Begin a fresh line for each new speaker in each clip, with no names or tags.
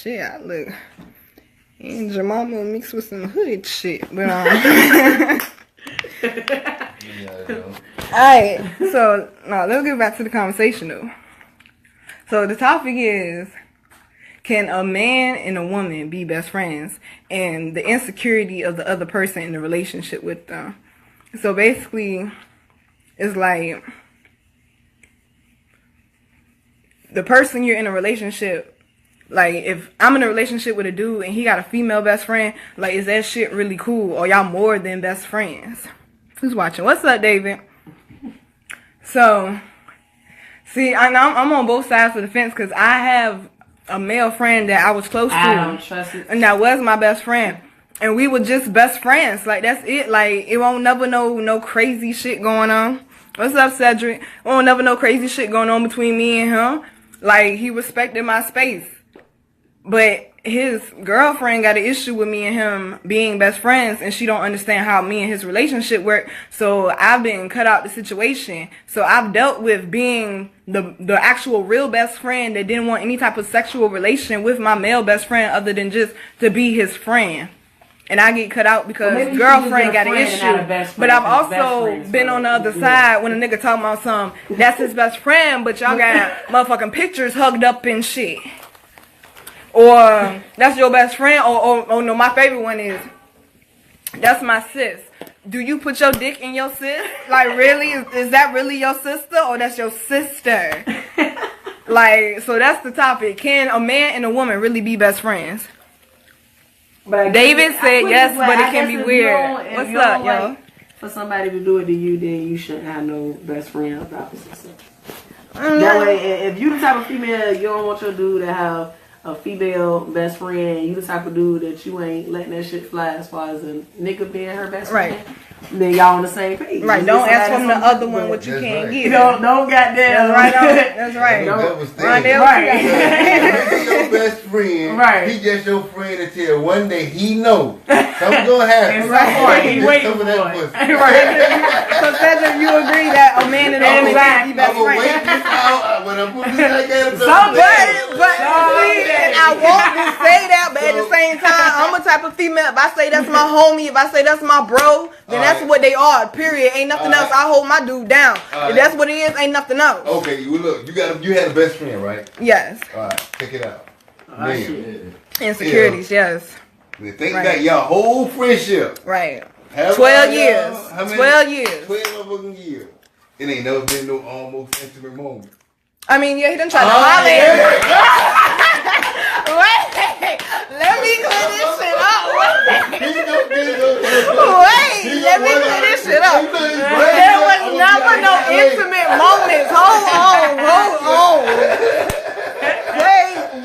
Shit, I look and Jemima mixed with some hood shit. But alright, so now let's get back to the conversation though. So the topic is, can a man and a woman be best friends? And the insecurity of the other person in the relationship with them. So basically, it's like the person you're in a relationship, like if I'm in a relationship with a dude and he got a female best friend, like is that shit really cool? Or y'all more than best friends? Who's watching? What's up, David? So, see, I'm on both sides of the fence because I have a male friend that I was close to.
I don't trust it.
And that was my best friend. And we were just best friends. Like, that's it. Like, it won't never know no crazy shit going on. What's up, Cedric? Won't never know crazy shit going on between me and him. Like, he respected my space. But his girlfriend got an issue with me and him being best friends, and she don't understand how me and his relationship work. So I've been cut out the situation. So I've dealt with being the actual real best friend that didn't want any type of sexual relation with my male best friend other than just to be his friend. And I get cut out because girlfriend got an issue. But I've also been on the other side when a nigga talking about something, that's his best friend, but y'all got motherfucking pictures hugged up and shit. Or that's your best friend. Or no, my favorite one is, that's my sis. Do you put your dick in your sis? Like, really? Is that really your sister or that's your sister? Like, so that's the topic. Can a man and a woman really be best friends? David said yes, but it can be weird. What's up, yo?
For somebody to do it to you, then you shouldn't have no best friend of the opposite sex. That way, if you the type of female, you don't want your dude to have a female best friend, you the type of dude that you ain't letting that shit fly as far as a nigga being her best friend. Right. Then y'all on the same page.
Right. Don't ask from the other one what you can't get.
Don't goddamn.
That's right. That's right.
Right. Your best friend. Right. He just your friend until one day he knows something's gonna happen.
Right. He waiting for it. Right. So Cedric, you agree that a man and a woman can't be best friends? Wait this out when I put this like that. But and I want to say that, but at the same time, I'm a type of female. If I say that's my homie, if I say that's my bro, then that's what they are. Period. Ain't nothing else. I hold my dude down. If that's what it is, ain't nothing else.
Okay, look, you had a best friend, right?
Yes.
All right, check it out.
Insecurities, yes.
Think about your whole friendship.
Right. 12 years.
How many?
12 years.
12 motherfucking years. It ain't never been no almost intimate moment.
I mean, yeah, he done tried to holler at me. Wait, let me clear this shit up. Wait, let me clear this shit up. There was never no intimate moments. Hold on.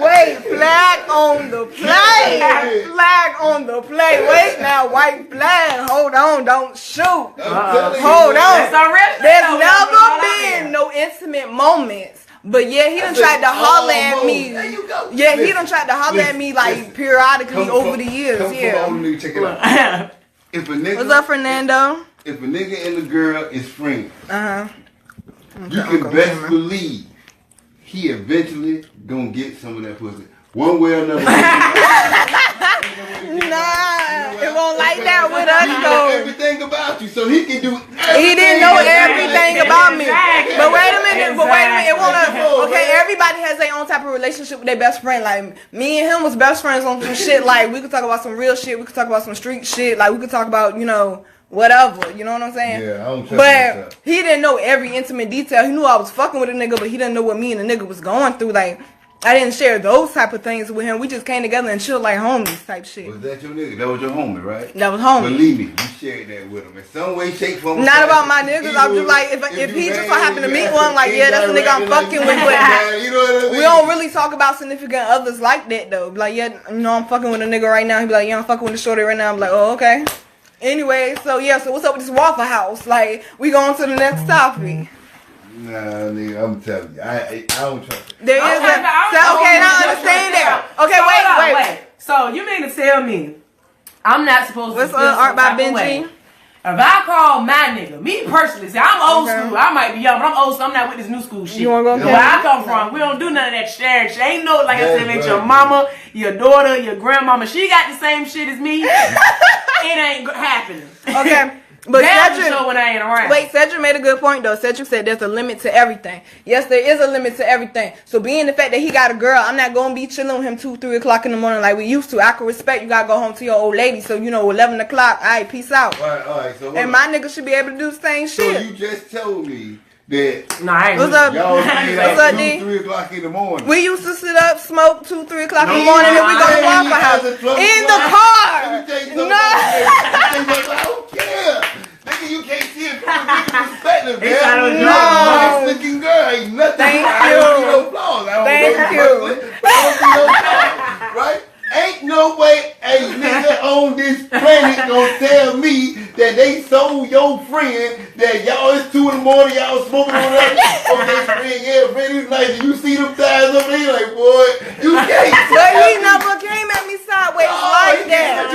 Wait, flag on the play. Flag on the play. Wait now, white flag. Hold on, don't shoot. Hold on. There's never been no intimate moments. But yeah, he done tried to holler at me. Yeah, he done tried to holler at me like periodically over the years. Yeah.
Check it out. If a nigga,
what's up, Fernando?
If a nigga and a girl is friends, you can best believe he eventually gonna get some of that pussy. One way or another.
Nah, it won't like that with us though.
Everything about you, so he can do everything.
He didn't know everything about me. But wait a minute, it won't. Okay, everybody has their own type of relationship with their best friend. Like, me and him was best friends on some shit. Like, we could talk about some real shit. We could talk about some street shit. Like, we could talk about, whatever. You know what I'm saying?
Yeah, I don't trust
myself. But he didn't know every intimate detail. He knew I was fucking with a nigga, but he didn't know what me and the nigga was going through. Like, I didn't share those type of things with him. We just came together and chilled like homies type shit.
Was that your nigga? That was your homie, right?
That was homie.
Believe me, you shared that with him in some way, shape, form.
Not about my niggas. I'm just like, if he just so happen to meet one, like, yeah, that's the nigga I'm fucking with. But we don't really talk about significant others like that though. Like, yeah, I'm fucking with a nigga right now. He be like, yeah, I'm fucking with a shorty right now. I'm like, oh, okay. Anyway, so what's up with this Waffle House? Like, we going to the next topic.
Nah, nigga, I'm telling you, I don't trust it.
There is okay, now understand that. Okay, wait.
So you mean to tell me I'm not supposed to feel
Art by
Benji? If I call my nigga, me personally, say I'm old school. I might be young, but I'm old school. I'm not with this new school shit.
You wanna go?
Where I come from, we don't do none of that sharing shit. Ain't no, like I said, ain't your mama, your daughter, your grandmama. She got the same shit as me. It ain't happening.
Okay. But
Cedric, when I ain't around.
Wait, Cedric made a good point though. Cedric said there's a limit to everything. Yes, there is a limit to everything. So being the fact that he got a girl, I'm not gonna be chilling with him 2, 3 o'clock in the morning like we used to. I can respect you gotta go home to your old lady. So 11 o'clock, alright, peace out.
All right. So
and my nigga should be able to do the same shit.
So you just told me that
I ain't.
What's up?
y'all
What's up, D?
2, 3 o'clock in the morning.
We used to sit up, smoke 2, 3 o'clock in the morning, and we go to Waffle House in the car. No.
I don't care. Nigga, you can't see it from a different perspective, man.
No.
Nice looking girl, ain't nothing.
Thank
I
you.
don't see no flaws. I don't
Thank
know
you.
but I don't see no flaws, right? Ain't no way a nigga on this planet gonna tell me that they sold your friend that y'all it's 2 in the morning, y'all smoking on that. Okay, friend, yeah, friend, it's nice. And you see them thighs over there, like, boy, you can't.
But he never came at me sideways like that.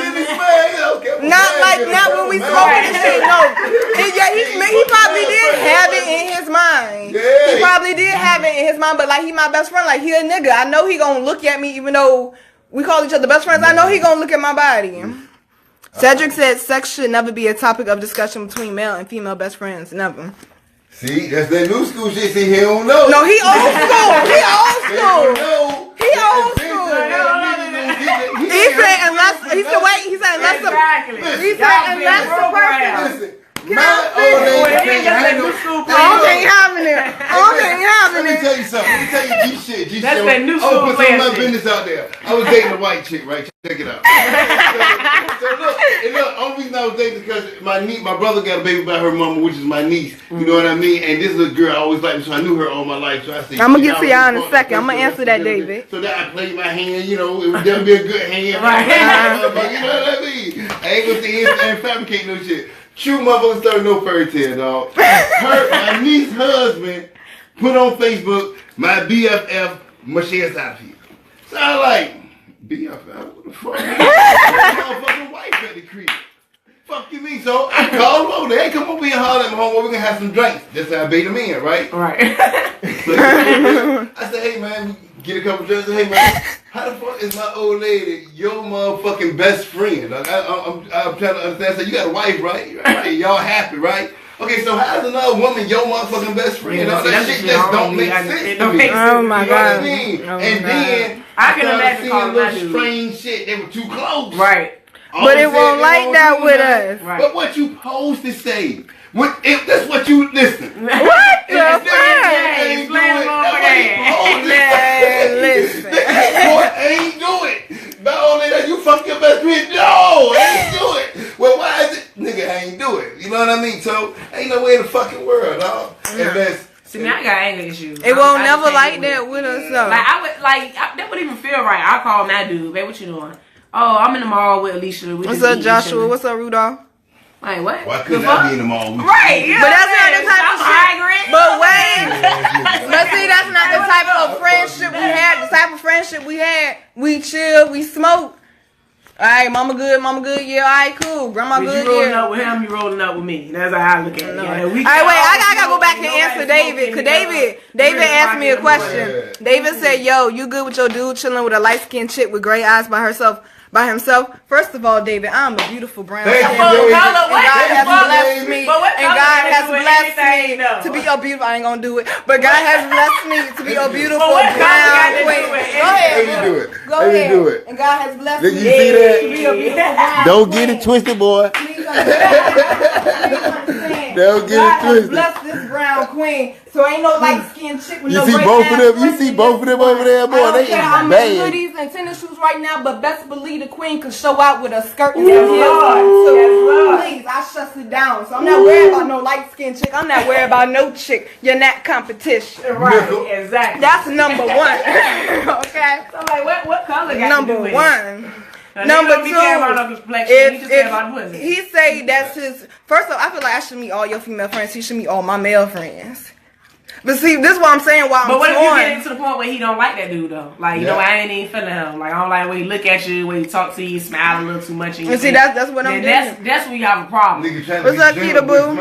Not when we smoking and shit. No, he probably did have it in his mind.
Yeah.
He probably did have it in his mind, but like he my best friend, like he a nigga. I know he gonna look at me even though we call each other best friends. I know he gonna look at my body. Cedric said sex should never be a topic of discussion between male and female best friends. Never.
See, that's that new school shit. See, he don't know.
No, he old school. He old school. He old school. He said unless he said wait. He said unless the he said unless the person.
Listen, my old lady can't handle.
Ain't having it.
Let me tell you something. Let me tell you G shit.
That's that new school.
Put some of my business out there. I was dating a white chick, right? Check it out. So look, only reason I was dating because my brother got a baby by her mama, which is my niece. You know what I mean? And this little girl I always liked me, so I knew her all my life. So I said,
I'm gonna get to y'all in a second. I'm gonna answer that, David.
So that I played my hand, it would definitely be a good hand. But you know what I mean? I ain't gonna sit here and fabricate no shit. True motherfuckers started no fairy tale, dog. My niece's husband put on Facebook, my BFF, Michelle's out here. So I like, BFF, what the fuck? My motherfucking wife at the crib. Fuck you mean? So I called him over there. Hey, come over here and holler at my homeboy. We're going to have some drinks. That's how I bait him in, right?
Right.
So I said, hey, man, get a couple drinks. Hey, man, how the fuck is my old lady your motherfucking best friend? Like, I'm trying to understand. So you got a wife, right? Right. Y'all happy, right? Okay, so how's another woman your motherfucking best friend? All that shit just don't make sense to me.
Oh my God.
And then
I can imagine
seeing little strange shit. They were too close.
Right.
But it won't like that with us.
Right.
But what you supposed to say? If that's what you listen.
What the fuck? Listen.
Boy, ain't do it. Not only that, you fuck your best friend. No, ain't do it. Well, why is it? Nigga, I ain't do it. You know what I mean? So, ain't no way in the fucking world, dog.
See, now I got anger issues.
It won't never like that with us, though.
That wouldn't even feel right. I call my dude, babe, what you doing? Oh, I'm in the mall with Alicia.
What's up, Joshua? What's up, Rudolph?
Like, what?
Why couldn't I be in the mall with you?
Right, yeah.
But that's not the type of shit. But wait.
Yeah.
But see, that's not the type of friendship we had. The type of friendship we had, we chill, we smoke. Alright, mama good, yeah, alright, cool. Grandma good,
you rolling up with him, you rolling up with me. That's how I look at it.
Alright, wait, I gotta go back and answer David. Cause David asked me a question. David said, yo, you good with your dude chilling with a light-skinned chick with gray eyes by himself? First of all, David, I'm a beautiful brown skin. And God has blessed me. And God has blessed me to be your beautiful. I ain't gonna do it, but God has blessed me to be your beautiful brown queen. Go ahead. Go ahead. And God has blessed me.
Did you see that?
To be a beautiful brown
Don't
queen.
get it twisted, boy.
Please understand.
Don't get
God
it twisted.
has blessed this brown queen. So ain't no light-skinned chick with
You
no
see
gray
both of them?
ass
You see both of them over there, boy?
I don't
They
care. I'm
is
in
bad.
hoodies and tennis shoes right now, but best believe the queen could show out with a skirt and
Yes,
some heels.
Lord.
So
Yes, Lord.
please, I shuts it down. So I'm not worried about no light-skinned chick. I'm not worried about no chick. You're not competition.
Right, exactly.
That's number one. Okay?
So I'm like, what color got
Number
to do with
one.
it? Now,
Number
don't be caring about no complexion. He just care about pussy.
He say that's his. First of all, I feel like I should meet all your female friends. He should meet all my male friends. But see, this is what I'm saying. Why I'm
But what if you
torn.
get to the point where he don't like that dude though? Like, you know, I ain't even feeling him. Like, I don't like when he look at you, when he talk to you, smile a little too much.
And see, that's what I'm doing.
That's where you have a problem.
What's up, Peter Boo?
Oh,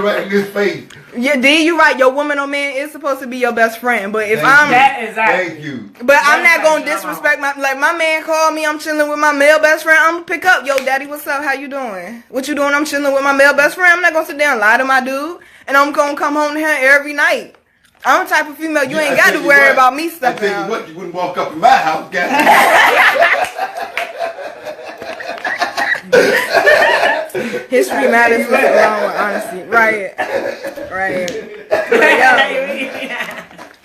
right in his face.
Yeah, D, you right. Your woman or man is supposed to be your best friend. But if
Thank you.
But I'm not gonna disrespect my man called me. I'm chilling with my male best friend. I'm gonna pick up. Yo, daddy, what's up? How you doing? What you doing? I'm chilling with my male best friend. I'm not gonna sit there and lie to my dude. And I'm gonna come home to him every night. I'm the type of female you ain't got to worry about me stuff.
I tell you what, you wouldn't walk up in my house, guys.
History matters with alone, honestly. Right.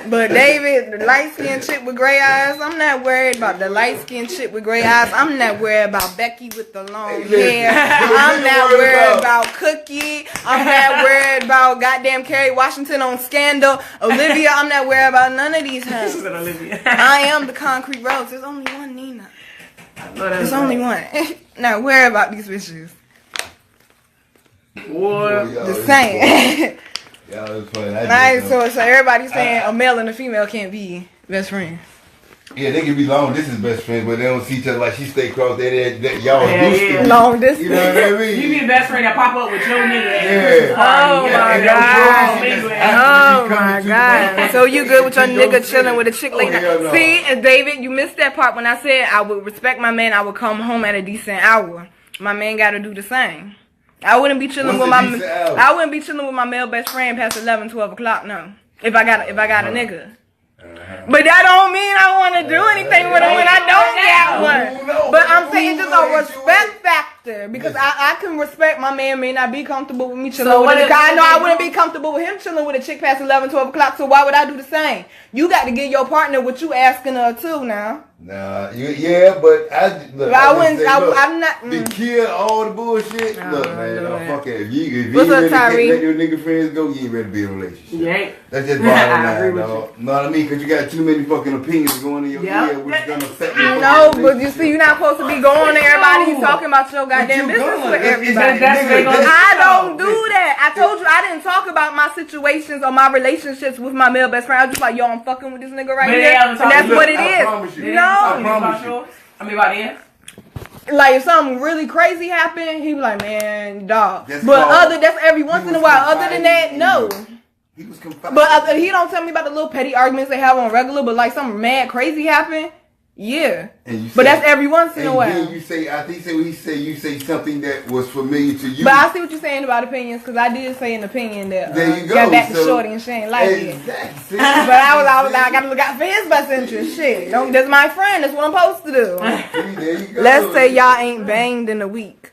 But David, the light-skinned chick with gray eyes, I'm not worried about the light-skinned chick with gray eyes. I'm not worried about Becky with the long hair. I'm not worried about Cookie. I'm not worried about goddamn Kerry Washington on Scandal. Olivia, I'm not worried about none of these hoes. I am the Concrete Rose. There's only one Nina. There's only one. Not worried about these bitches. Just saying.
Yeah, it was funny.
Alright, so everybody's saying a male and a female can't be best friends.
Yeah, they can be long distance best friends, but they don't see each other like she stay across there. Y'all
yeah. Long distance.
You know what I mean?
You be the best friend that pop up with your nigga.
Yeah.
Oh my god. So you good with your nigga chilling with a chick late night? No. See, and David, you missed that part when I said I would respect my man. I would come home at a decent hour. My man got to do the same. I wouldn't be chilling with my male best friend past 11, 12 o'clock. No, if I got a nigga. But that don't mean I want to do anything with him when I don't get one. But I'm saying it's just a respect factor because I can respect my man may not be comfortable with me chilling with a guy. I know I wouldn't be comfortable with him chilling with a chick past 11, 12 o'clock. So why would I do the same? You got to give your partner what you asking her too now.
Nah, yeah, but I'm
not.
To kill all the bullshit. Look, man, fuck it. If you
What's up,
ready to let your nigga friends go, you ain't ready to be in a relationship.
Yeah.
That's just bottom line, dog. Know what I mean? Because you got too many fucking opinions going in your head, which is gonna affect you.
No, but you see, you're not supposed to be going to everybody talking about your goddamn business with everybody. I don't do that. I told you I didn't talk about my situations or my relationships with my male best friend. I was just like, yo, I'm fucking with this nigga right here. And that's what it is. No.
I promise you.
I mean, about it.
Like if something really crazy happened, he be like, man, dog. That's every once in a while. Other than that, no.
He was confiding.
But he don't tell me about the little petty arguments they have on regular. But like something mad crazy happened, yeah. But that's every once in a while.
And then you say, I think what he said. You say something that was familiar to you.
But I see what you're saying about opinions because I did say an opinion that
there you go.
Got back to Shorty and she ain't like it. But I was like, I gotta look out for his best interest. Shit, that's my friend. That's what I'm supposed to do.
There you go.
Let's say y'all ain't banged in a week.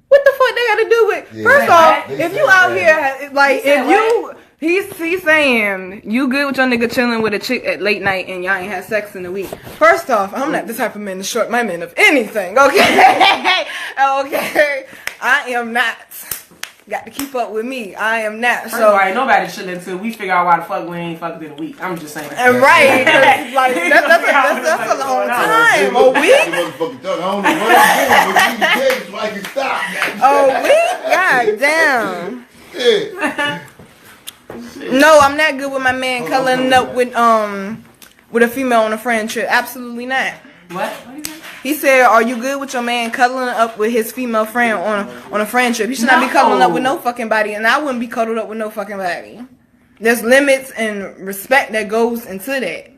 What the fuck they got to do with? Yeah, first off, if you out here, like, if you, he's saying you good with your nigga chilling with a chick at late night and y'all ain't had sex in a week. First off, I'm not the type of man to short my man of anything, okay? Okay? I am not. Got to keep up with me. I am not. So
right, nobody chilling until we figure out why the fuck we ain't fucked in a week. I'm just saying.
And right, like that's a long time. A week? A week? God damn. No, I'm not good with my man cuddling up with a female on a friend trip. Absolutely not.
What?
He said, "Are you good with your man cuddling up with his female friend on a friend trip? He should not be cuddling up with no fucking body, and I wouldn't be cuddled up with no fucking body. There's limits and respect that goes into that.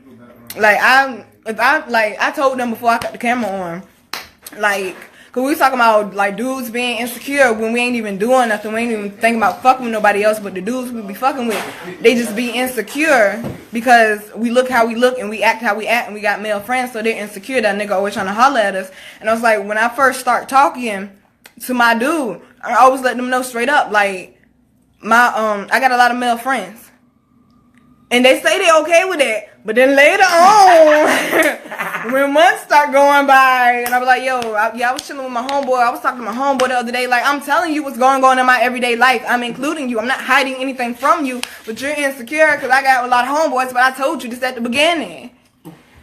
Like I told them before I cut the camera on, like, cause we was talking about like dudes being insecure when we ain't even doing nothing. We ain't even thinking about fucking with nobody else, but the dudes we be fucking with, they just be insecure because we look how we look and we act how we act, and we got male friends, so they're insecure. That nigga always trying to holler at us. And I was like, when I first start talking to my dude, I always let them know straight up, like I got a lot of male friends, and they say they okay with that. But then later on, when months start going by, and I was like, yo, I was chilling with my homeboy. I was talking to my homeboy the other day. Like, I'm telling you what's going on in my everyday life. I'm including you. I'm not hiding anything from you. But you're insecure because I got a lot of homeboys. But I told you this at the beginning.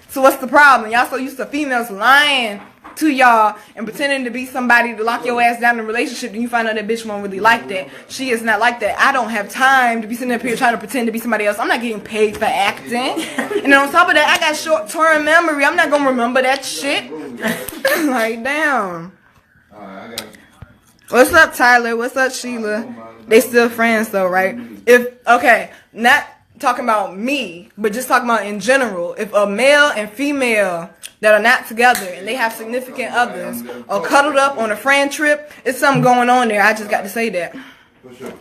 So what's the problem? Y'all so used to females lying to y'all and pretending to be somebody to lock your ass down in a relationship, and you find out that bitch won't really like that. She is not like that. I don't have time to be sitting up here trying to pretend to be somebody else. I'm not getting paid for acting. And on top of that, I got short-term memory. I'm not gonna remember that shit. Like, damn.
Alright, I got it.
What's up, Tyler? What's up, Sheila? They still friends though, right? Not talking about me, but just talking about in general. If a male and female that are not together and they have significant others or cuddled up on a friend trip, it's something going on there. I just got to say that.
For sure.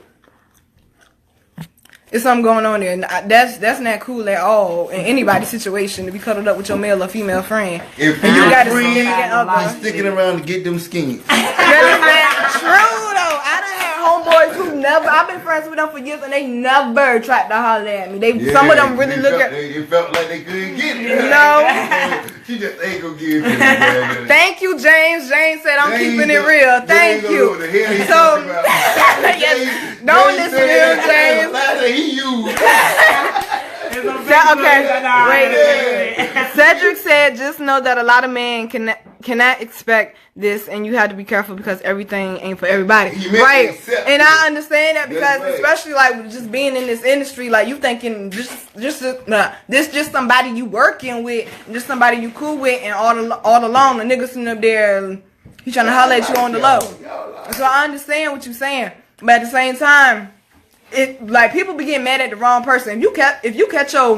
It's something going on there. And that's not cool at all in anybody's situation to be cuddled up with your male or female friend.
If
And you
your
got a
friend
significant
is
other.
sticking around to get them skinny.
That is true though. I done had homeboys who I've been friends with them for years and they never tried to holler at me. Some of them really look at.
It felt like they couldn't get it.
No.
She just ain't gonna give it. Man.
Thank you, James. James said I'm keeping it real. Thank you.
So,
yes, don't listen to him, James.
He used.
Okay, wait. Cedric said, just know that a lot of men cannot expect this, and you have to be careful because everything ain't for everybody. Right. And I understand that because especially like just being in this industry, like you thinking this just somebody you working with, just somebody you cool with, and all along the nigga sitting up there, he trying to holler at you on the low. So I understand what you're saying, but at the same time, it like people be getting mad at the wrong person. If you catch your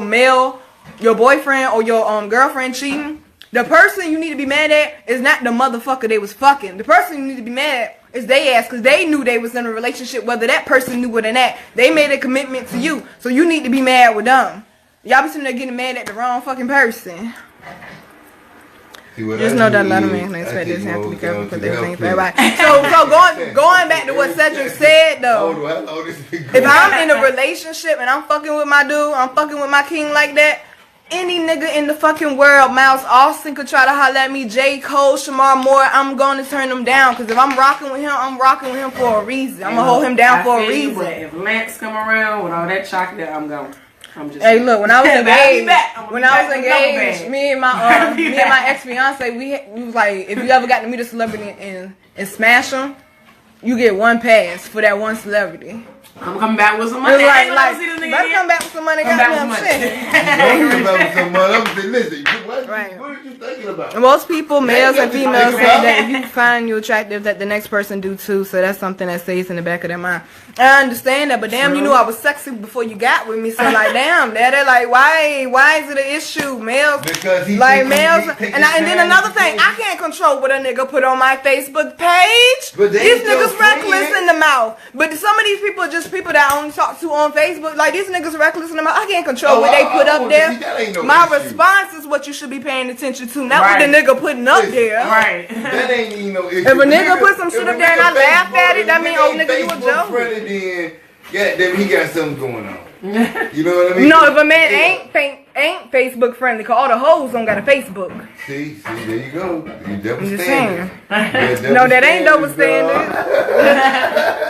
boyfriend or your girlfriend cheating, the person you need to be mad at is not the motherfucker they was fucking. The person you need to be mad at is they ass because they knew they was in a relationship, whether that person knew it or not. They made a commitment to you, so you need to be mad with them. Y'all be sitting there getting mad at the wrong fucking person. Just know that a lot of men expect this and have to be careful because everything for everybody. So going back to what Cedric said though, if I'm in a relationship and I'm fucking with my dude, I'm fucking with my king like that, any nigga in the fucking world, Miles Austin could try to holler at me, J. Cole, Shamar Moore, I'm going to turn them down because if I'm rocking with him, I'm rocking with him for a reason. I'm going to hold him down for a reason.
If Lance come around with all that chocolate, I'm going.
Hey, look, when I was engaged, me and my ex-fiance, we was like, if you ever got to meet a celebrity and smash them, you get one pass for that one celebrity.
I'm coming back with some money.
Better come back with some money. Goddamn shit.
Right. What are you thinking about?
Most people, males and females, say that if you find you attractive, that the next person do too. So that's something that stays in the back of their mind. I understand that, but damn, you knew I was sexy before you got with me. So like, damn, they're like, why is it an issue? Males,
because he
like males, and then another thing, I can't control what a nigga put on my Facebook page.
But
these niggas reckless in the mouth. But some of these people are just people that I only talk to on Facebook. Like these niggas reckless in the mouth. I can't control what they put up there. My response is what you should be paying attention to, not what the nigga putting up there.
Right.
That ain't even no issue.
If a nigga put some shit up there and I laugh at it, that mean, oh nigga, you a joke.
Then, goddamn, he got something going on. You know what I mean?
No, if a man ain't Facebook friendly, cause all the hoes don't got a Facebook.
See, there you go. You double
just
standard.
No, that ain't double standard.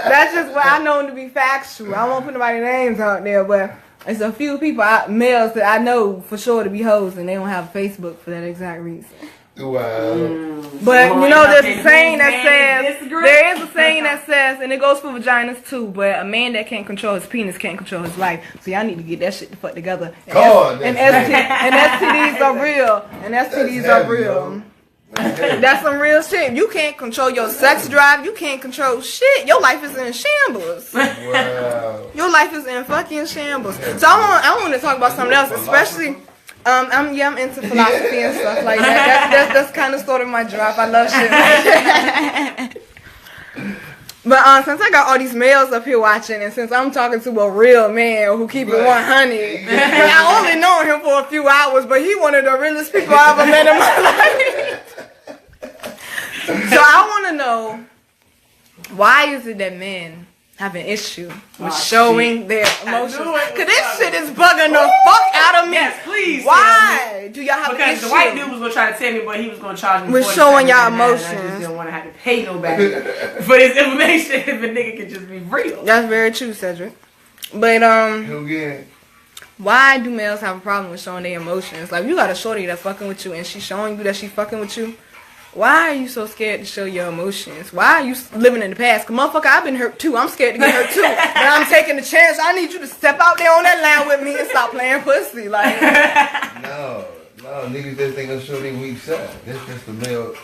That's just what I know to be factual. I won't put nobody's names out there, but it's a few people, males that I know for sure to be hoes, and they don't have Facebook for that exact reason.
Wow.
But you know, there's a saying that says, there is a saying that says, and it goes for vaginas too, but a man that can't control his penis can't control his life. So y'all need to get that shit the fuck together. And STDs are real. And STDs are real. That's some real shit. You can't control your sex drive. You can't control shit. Your life is in shambles.
Wow.
Your life is in fucking shambles. So I want to talk about something else, especially. I'm into philosophy and stuff like that. That's kind of sort of my drive. I love shit. But since I got all these males up here watching, and since I'm talking to a real man who keep it 100, I only known him for a few hours, but he one of the realest people I ever met in my life. So I want to know, why is it that men have an issue with showing their emotions? Because this shit is bugging the fuck out of me.
Yes, please.
Why do y'all have an issue?
Because the white dude was going to try to tell me, but he was going to charge me
with showing y'all emotions.
I just didn't want to have to pay nobody for this information if a nigga could just be real.
That's very true, Cedric. But why do males have a problem with showing their emotions? Like, you got a shorty that fucking with you and she's showing you that she fucking with you. Why are you so scared to show your emotions? Why are you living in the past? Cause motherfucker, I've been hurt too. I'm scared to get hurt too. But I'm taking the chance. I need you to step out there on that line with me and stop playing pussy. Like,
No, niggas just ain't gonna show their weak side. That's just the male.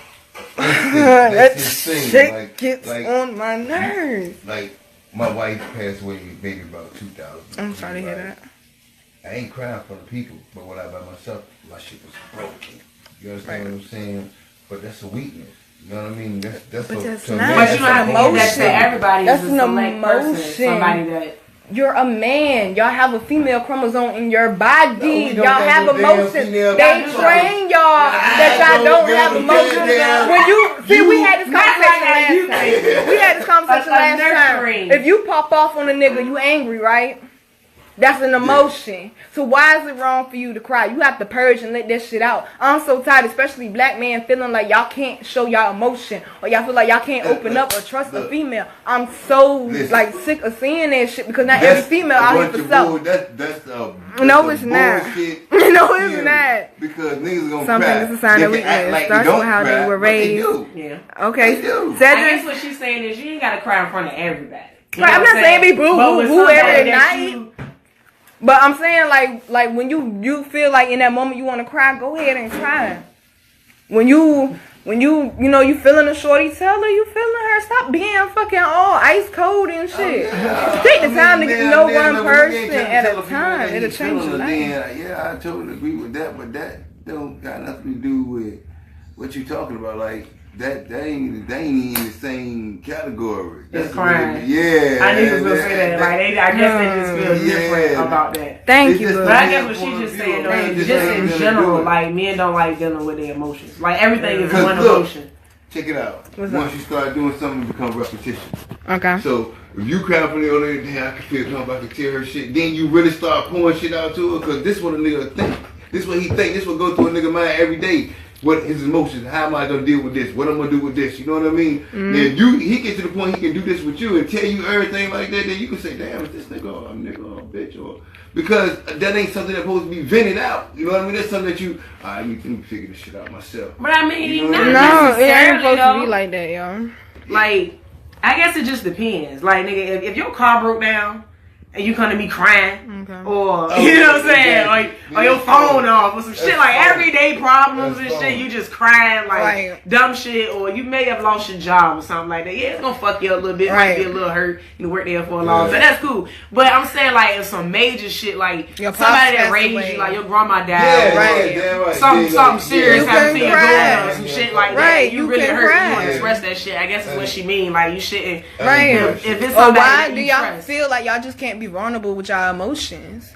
that
his thing.
shit gets on my nerves.
Like, my wife passed away maybe about 2000.
I'm sorry to hear that.
I ain't crying for the people, but when I by myself, my shit was broken. You understand what I'm saying? But that's a weakness. You know what I mean? That's
But that's
to
not.
me,
But you don't have to give that to everybody.
That's
It's
an
a select person.
emotion.
Somebody that.
You're a man. Y'all have a female chromosome in your body.
No, we don't
y'all
got
have
no damn
emotions.
female
They
chromosome.
train y'all that y'all don't have emotions. When we had this conversation last time. We had this conversation last time. If you pop off on a nigga, you angry, right? That's an emotion. So why is it wrong for you to cry? You have to purge and let that shit out. I'm so tired, especially black men feeling like y'all can't show y'all emotion or y'all feel like y'all can't open up or trust a female. I'm so like sick of seeing that shit because not every female out here for self.
That's
No, it's not. No, it's not.
Because niggas gonna
Something
cry.
is a sign of weakness.
Like
Starts with how they were raised.
Yeah.
Okay.
They do.
I guess what she's saying is you ain't gotta cry in front of everybody. You
Right,
know
I'm
what
not saying be boo
But
boo
with
boo
somebody
every
that
night. But I'm saying like when you feel like in that moment you want to cry, go ahead and cry. When you you feeling a shorty, tell her you feeling her. Stop being fucking all ice cold and shit. Take the time to get to know one person at a time. It'll change your life.
Yeah, I totally agree with that, but that don't got nothing to do with what you talking about. Like that ain't in the same category.
That's crying.
Yeah.
I knew you was gonna say that. Like I guess they just feel different about that.
Thank you,
But I guess what she just saying though is just in general, like men don't like dealing with their emotions. Like everything is one emotion.
Check it out. Once you start doing something, it becomes repetition.
Okay.
So if you cry for the other day, I can feel something, I can tear her shit. Then you really start pouring shit out to her because this what a nigga think. This what he think. This what go through a nigga mind every day. What his emotions? How am I gonna deal with this? What I'm gonna do with this? You know what I mean? Then he get to the point he can do this with you and tell you everything like that. Then you can say, "Damn, is this nigga or a nigga or a bitch?" Or because that ain't something that's supposed to be vented out. You know what I mean? That's something that you. I need to figure this shit out myself.
But I mean,
You know
not
what I mean?
No, it ain't
necessarily
supposed to
though.
be like that, y'all.
Like, I guess it just depends. Like, nigga, if your car broke down and you come to me crying, or you know what I'm saying, or your phone off, or some shit like everyday problems and shit, you just crying like dumb shit, or you may have lost your job or something like that. Yeah, it's gonna fuck you up a little bit, might be a little hurt. You work there for a long, so that's cool. But I'm saying like if some major shit, like
your
somebody that raised you, like your grandma died,
right.
Something serious happened to your daughter, or some
Yeah.
shit like that. You really hurt. You want to express that shit. I guess is what she mean. Like you shouldn't. If it's
Or
somebody
why
that
do
you
y'all
trust.
feel like y'all just can't be vulnerable with y'all emotions?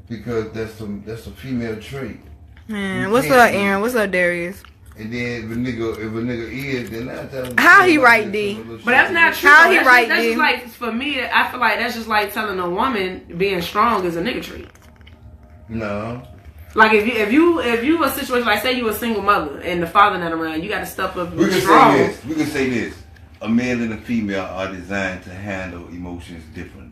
Because that's a female trait.
Man, what's up, Aaron? What's up, Darius?
And then if a nigga is, then that's
how he right, D?
But that's not true.
How he right,
That's
D?
just like for me. I feel like that's just like telling a woman being strong is a nigga trait.
No.
Like if you a situation like say you a single mother and the father not around, you got to step up and
We
be
can
strong.
say this. We can say this. A male and a female are designed to handle emotions differently.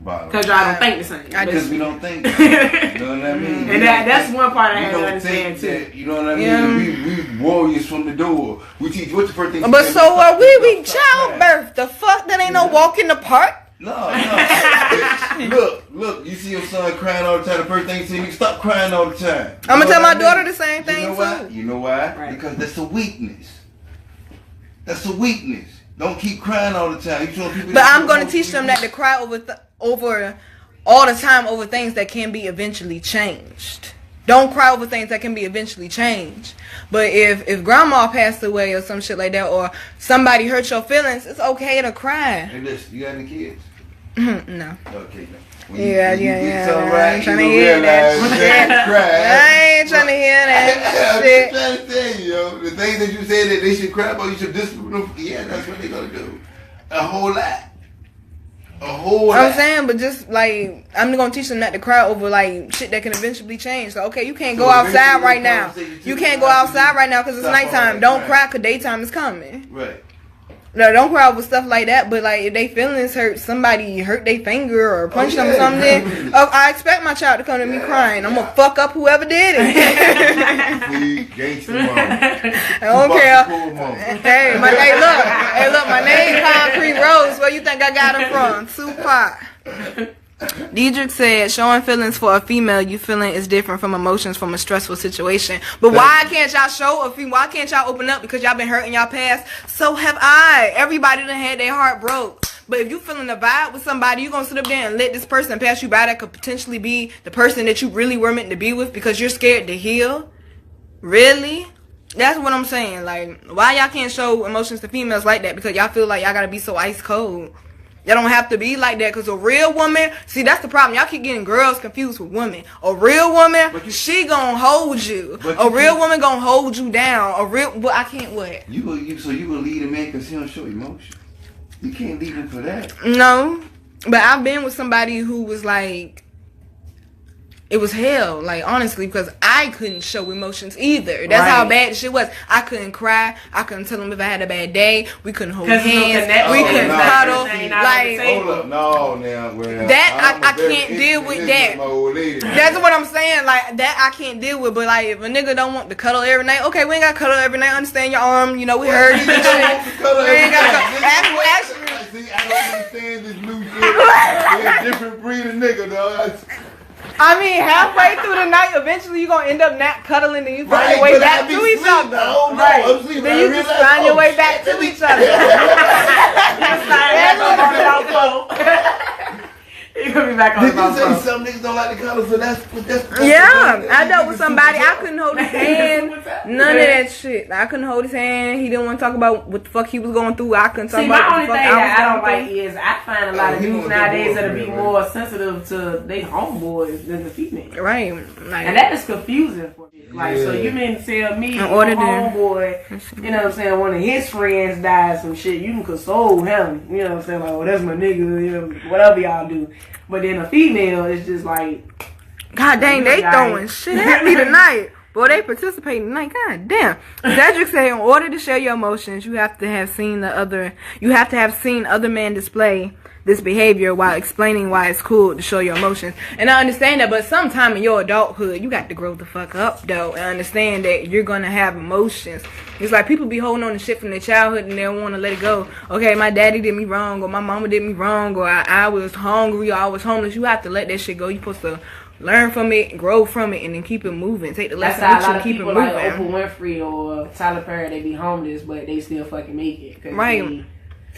Because y'all don't think the same.
Because we don't think. You know what I mean?
And that's one part I have to understand too.
You know what I mean? We warriors from the door. We teach what's the first thing.
But so are we? We childbirth. The fuck? That ain't no walk in the park.
No. Look. You see your son crying all the time. The first thing you see him, stop crying all the time.
I'm gonna tell my daughter the same thing too.
You know why?
Right.
Because that's a weakness. That's a weakness. Don't keep crying all the time. You showing people.
But I'm gonna teach them that to cry over all the time over things that can be eventually changed. Don't cry over things that can be eventually changed. But if grandma passed away or some shit like that, or somebody hurt your feelings, it's okay to cry.
Hey, listen, you got any kids?
No.
Okay, no.
Yeah. I ain't trying to
you
hear that
realize
shit.
you can't cry.
I ain't trying to hear that
I'm
shit.
just trying to tell you, yo, the things that you say that they should cry about, you should discipline them. Yeah, that's what they're gonna do. A whole lot. I'm
saying, but just like I'm gonna teach them not to cry over like shit that can eventually change. So okay, you can't go outside right now. You can't go outside right now because it's nighttime. Don't cry because daytime is coming.
Right.
No, don't cry over stuff like that. But like, if they feelings hurt, somebody hurt their finger or punched them or something. I expect my child to come to me crying. I'm gonna fuck up whoever did it.
Gangsta mama.
I don't care. Hey, look, my name K.Rose. Where you think I got it from? Tupac. Diedrich said, showing feelings for a female you feeling is different from emotions from a stressful situation. But why can't y'all show a female? Why can't y'all open up? Because y'all been hurt in y'all past. So have I. Everybody done had their heart broke. But if you feeling a vibe with somebody, you gonna sit up there and let this person pass you by that could potentially be the person that you really were meant to be with because you're scared to heal? Really? That's what I'm saying. Like, why y'all can't show emotions to females like that? Because y'all feel like y'all gotta be so ice cold. Y'all don't have to be like that, because a real woman, see, that's the problem. Y'all keep getting girls confused with women. A real woman, she gonna hold you. A real woman gonna hold you down. But I can't what?
So you gonna lead a man because he don't show emotion? You can't leave him for that.
No, but I've been with somebody who was like, it was hell, like, honestly, because I couldn't show emotions either. That's how bad the shit was. I couldn't cry. I couldn't tell him if I had a bad day. We couldn't hold hands. We couldn't cuddle. Like,
hold up, no, now, well,
that I can't deal with that. That's what I'm saying. Like, that I can't deal with. But like, if a nigga don't want to cuddle every night, okay, we ain't got to cuddle every night. Understand your arm? You know, we heard you. We ain't got to actually.
See, I don't understand this new shit. They're a different breed of nigga, though.
I mean, halfway through the night, eventually you're going to end up not cuddling and you find your way back to each other. Then you just find your way back to each other.
You're going to be back on the phone.
Did you say some niggas don't like to cuddle, so that's
yeah, I dealt with somebody, I couldn't hold his hand. None of that shit. I couldn't hold his hand. He didn't want to talk about what the fuck he was going through. I couldn't talk about
what the fuck I don't like
through.
is I find a lot of dudes nowadays that'll be more sensitive to their homeboys than the female.
Right. Like,
and that is confusing for me. Like, so you mean to tell me your homeboy, you know what I'm saying, one of his friends died some shit, you can console him, you know what I'm saying, like, well, that's my nigga, you know, whatever y'all do. But then a female is just like,
God dang, they throwing shit at me tonight. Boy, they participating tonight. God damn. Cedric said, in order to share your emotions, you have to have seen other men display this behavior while explaining why it's cool to show your emotions. And I understand that, but sometime in your adulthood, you got to grow the fuck up, though, and understand that you're going to have emotions. It's like people be holding on to shit from their childhood and they don't want to let it go. Okay, my daddy did me wrong, or my mama did me wrong, or I was hungry, or I was homeless. You have to let that shit go. You're supposed to learn from it, grow from it, and then keep it moving. Take the lesson with you and keep it moving.
Like Oprah Winfrey or Tyler Perry, they be homeless, but they still fucking make it.
Right.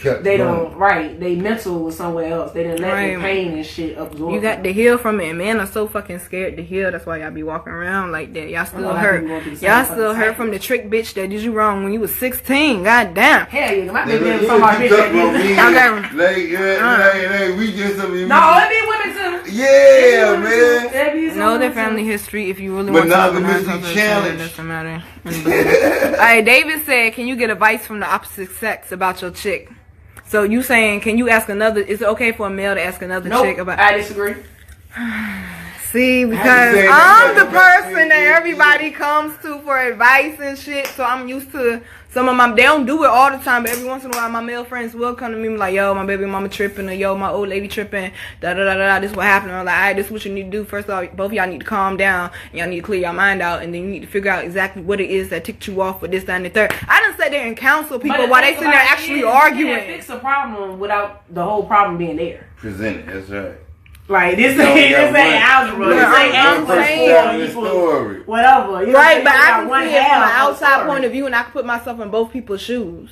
They don't, they mental was somewhere else. They didn't let their pain and shit absorb.
You got to heal from it, and men are so fucking scared to heal. That's why y'all be walking around like that. Y'all still hurt. Y'all still hurt from the trick bitch that did you wrong when you was 16. God damn.
Hell yeah, my baby was talking about bitch
Like, we just
no, it be women too.
Yeah, man.
Know their family history if you really want to recognize something. It doesn't matter. Alright, David said, can you get advice from the opposite sex about your chick? So you saying, can you ask another, is it okay for a male to ask another chick about?
I disagree.
See, because I'm the person that everybody comes to for advice and shit, so I'm used to some of my, they don't do it all the time, but every once in a while my male friends will come to me like, yo, my baby mama tripping, or yo, my old lady tripping, da-da-da-da, this is what happened. I'm like, alright, this is what you need to do. First off, both of y'all need to calm down, and y'all need to clear your mind out, and then you need to figure out exactly what it is that ticked you off with this, that, and the third. I done sat there and counsel people while they sitting there actually arguing. You can't
fix a problem without the whole problem being there.
Present it, that's right.
Like, this ain't algebra. This ain't algebra. Whatever.
Right, but I can see it from an outside point of view, and I can put myself in both people's shoes.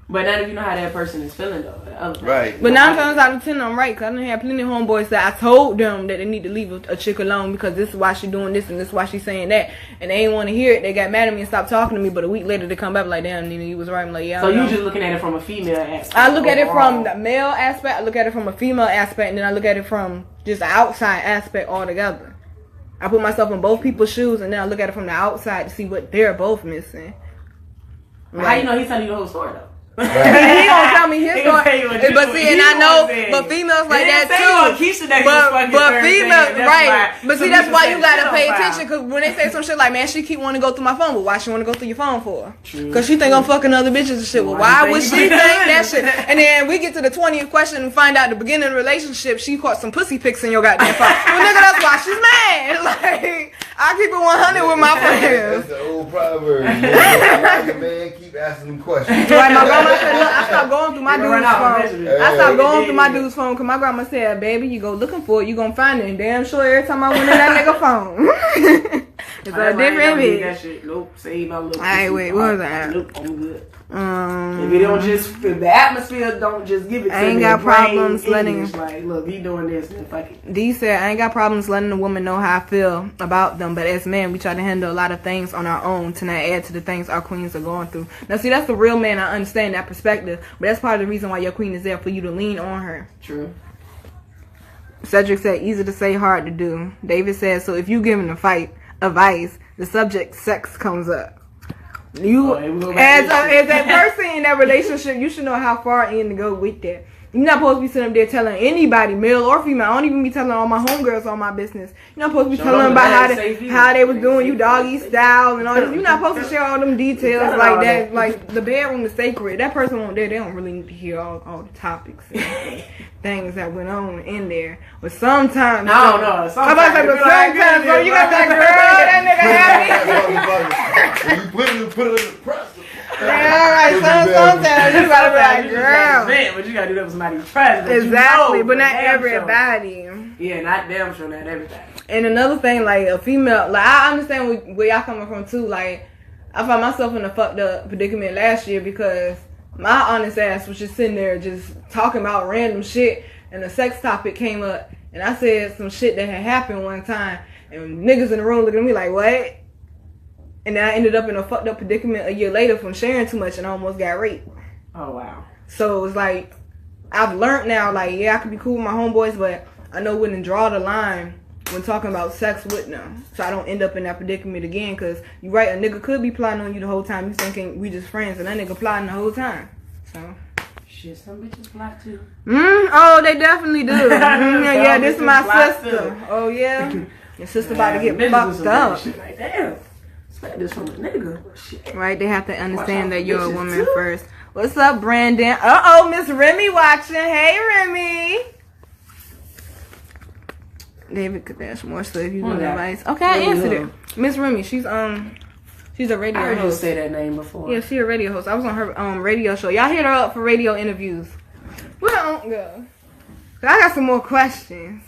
But none of you know how that person is feeling, though.
Right.
But 9 times out of 10, I'm right. Because I done had plenty of homeboys that I told them that they need to leave a chick alone because this is why she doing this and this is why she saying that. And they ain't want to hear it. They got mad at me and stopped talking to me. But a week later, they come back like, damn, Nina, you was right. I'm like, yeah.
So you just looking at it from a female aspect?
I look at it from the male aspect. I look at it from a female aspect. And then I look at it from just the outside aspect altogether. I put myself in both people's shoes. And then I look at it from the outside to see what they're both missing.
How you know he's telling you the whole story, though?
And he gonna tell me his story. But see, and I know, but females like that too. But females, right? But see, that's why you gotta pay attention. Cause when they say some shit like, man, she keep wanting to go through my phone, but why she want to go through your phone for? Cause she think I'm fucking other bitches and shit. Well, why would she think that shit? And then we get to the 20th question and find out the beginning of the relationship, she caught some pussy pics in your goddamn phone. Well, nigga, that's why she's mad. Like, I keep it 100 with my friends.
That's the old proverb. Man, keep asking them questions.
Right, my grandma said, look, I stopped going through my dude's phone. I stopped going through my dude's phone because my grandma said, baby, you go looking for it, you gonna find it. And damn sure every time I went in that nigga phone. It's a different bitch.
Nope, save my little.
Alright, wait, what was that?
Nope, I'm good. If the atmosphere don't just give it to me.
I ain't got problems letting.
Like, look, he doing this, then fuck it.
D said, I ain't got problems letting a woman know how I feel about them, but as men, we try to handle a lot of things on our own to not add to the things our queens are going through. Now, see, that's the real man. I understand that perspective, but that's part of the reason why your queen is there, for you to lean on her.
True.
Cedric said, easy to say, hard to do. David said, so if you giving a fight advice, the subject sex comes up. You, as a person in that relationship, you should know how far in to go with that. You're not supposed to be sitting up there telling anybody, male or female. I don't even be telling all my homegirls all my business. You're not supposed to be telling them about how they was doing you doggy style and all this. You're not supposed to share all them details like that. Like, the bedroom is sacred. That person won't there. They don't really need to hear all the topics and things that went on in there. But sometimes,
sometimes,
bro, you gotta be like, girl, that nigga happy.
You put it in the press.
Yeah, right. Sometimes you gotta be like, girl.
But you gotta do that with somebody present.
Exactly, but not everybody.
Yeah, not damn sure, not everybody.
And another thing, like a female, like I understand where y'all coming from too. Like I found myself in a fucked up predicament last year because my honest ass was just sitting there just talking about random shit, and the sex topic came up, and I said some shit that had happened one time, and niggas in the room looking at me like, what? And then I ended up in a fucked up predicament a year later from sharing too much and almost got raped.
Oh, wow.
So it's like, I've learned now, like, yeah, I could be cool with my homeboys, but I know when to draw the line when talking about sex with them. So I don't end up in that predicament again, because you're right, a nigga could be plotting on you the whole time. You thinking we just friends, and that nigga plotting the whole time. So.
Shit, some bitches plot too.
Oh, they definitely do. Yeah, this is my sister. Too. Oh, yeah. Your sister about to get fucked up.
Like, damn. This from a nigga. Shit.
Right, they have to understand that you're a woman too. First. What's up, Brandon? Uh-oh, Miss Remy watching. Hey, Remy. David Kadesh, more so if you need advice. Okay, I answered it. Miss Remy, she's a radio host.
I heard you say that name before.
Yeah, she's a radio host. I was on her radio show. Y'all hit her up for radio interviews. Where don't go? I got some more questions.